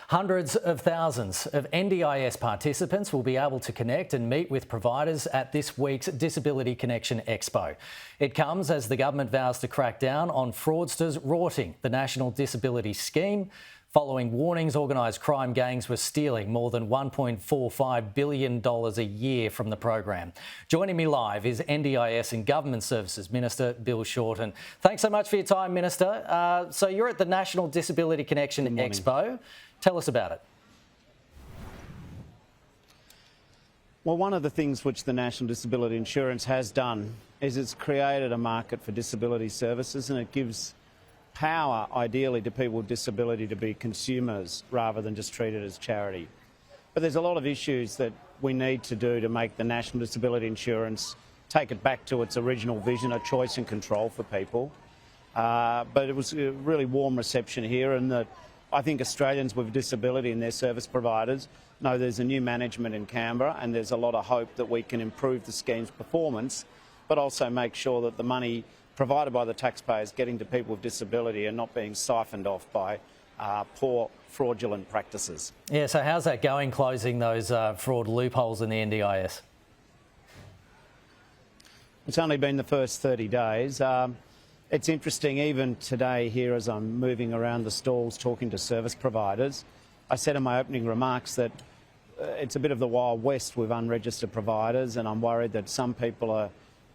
Hundreds of thousands of NDIS participants will be able to connect and meet with providers at this week's Disability Connection Expo. It comes as the government vows to crack down on fraudsters rorting the National Disability Scheme, following warnings organised crime gangs were stealing more than $1.45 billion a year from the program. Joining me live is NDIS and Government Services Minister Bill Shorten. Thanks so much for your time, Minister. So you're at the National Disability Connection Expo. Tell us about it. Well, one of the things which the National Disability Insurance has done is it's created a market for disability services, and it gives power, ideally, to people with disability to be consumers rather than just treated as charity. But there's a lot of issues that we need to do to make the National Disability Insurance take it back to its original vision of choice and control for people. But it was a really warm reception here, and that I think Australians with disability and their service providers know there's a new management in Canberra, and there's a lot of hope that we can improve the scheme's performance, but also make sure that the money provided by the taxpayers getting to people with disability and not being siphoned off by poor, fraudulent practices. Yeah, so how's that going, closing those fraud loopholes in the NDIS? It's only been the first 30 days. It's interesting, even today here as I'm moving around the stalls talking to service providers, I said in my opening remarks that it's a bit of the Wild West with unregistered providers, and I'm worried that some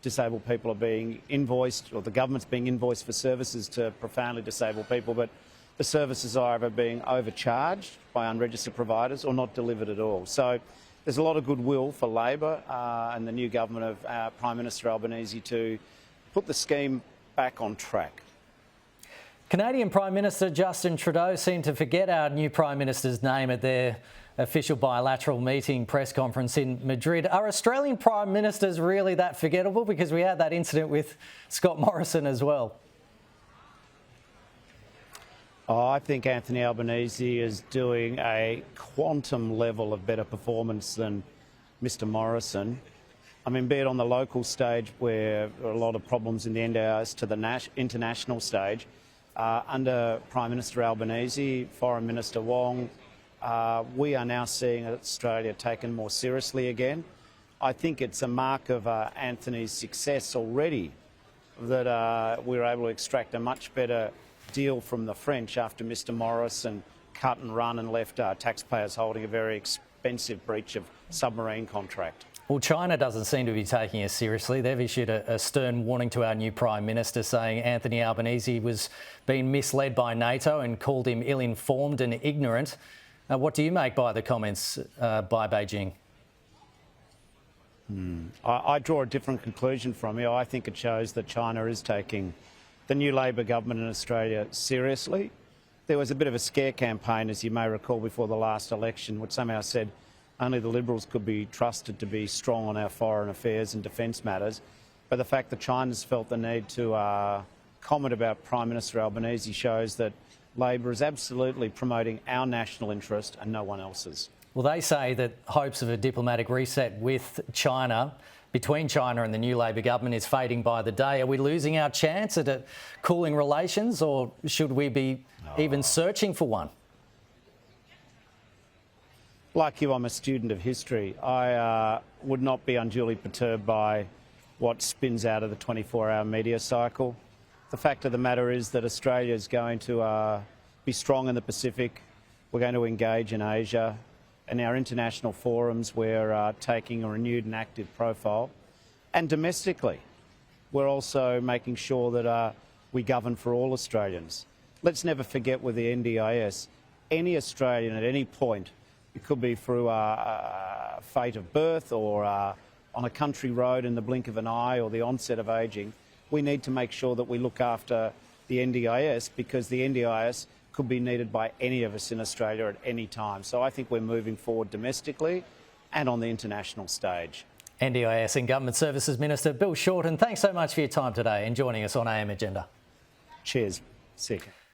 disabled people are being invoiced, or the government's being invoiced for services to profoundly disabled people, but the services are either being overcharged by unregistered providers or not delivered at all. So there's a lot of goodwill for Labor and the new government of Prime Minister Albanese to put the scheme back on track. Canadian Prime Minister Justin Trudeau seemed to forget our new Prime Minister's name at their official bilateral meeting press conference in Madrid. Are Australian Prime Ministers really that forgettable? Because we had that incident with Scott Morrison as well. Oh, I think Anthony Albanese is doing a quantum level of better performance than Mr Morrison. I mean, be it on the local stage where there are a lot of problems in the NDIS to the international stage, under Prime Minister Albanese, Foreign Minister Wong, we are now seeing Australia taken more seriously again. I think it's a mark of Anthony's success already that we were able to extract a much better deal from the French after Mr Morrison cut and run and left taxpayers holding a very expensive breach of submarine contract. Well, China doesn't seem to be taking us seriously. They've issued a stern warning to our new Prime Minister, saying Anthony Albanese was being misled by NATO and called him ill-informed and ignorant. What do you make by the comments by Beijing? I draw a different conclusion from it. I think it shows that China is taking the new Labor government in Australia seriously. There was a bit of a scare campaign, as you may recall, before the last election, which somehow said only the Liberals could be trusted to be strong on our foreign affairs and defence matters. But the fact that China's felt the need to comment about Prime Minister Albanese shows that Labor is absolutely promoting our national interest and no one else's. Well, they say that hopes of a diplomatic reset with China, between China and the new Labor government, is fading by the day. Are we losing our chance at cooling relations, or should we be even searching for one? Like you, I'm a student of history. I would not be unduly perturbed by what spins out of the 24-hour media cycle. The fact of the matter is that Australia is going to be strong in the Pacific. We're going to engage in Asia. In our international forums, we're taking a renewed and active profile. And domestically, we're also making sure that we govern for all Australians. Let's never forget with the NDIS, any Australian at any point, it could be through a fate of birth or on a country road in the blink of an eye or the onset of ageing, we need to make sure that we look after the NDIS, because the NDIS could be needed by any of us in Australia at any time. So I think we're moving forward domestically and on the international stage. NDIS and Government Services Minister Bill Shorten, thanks so much for your time today and joining us on AM Agenda. Cheers. See you.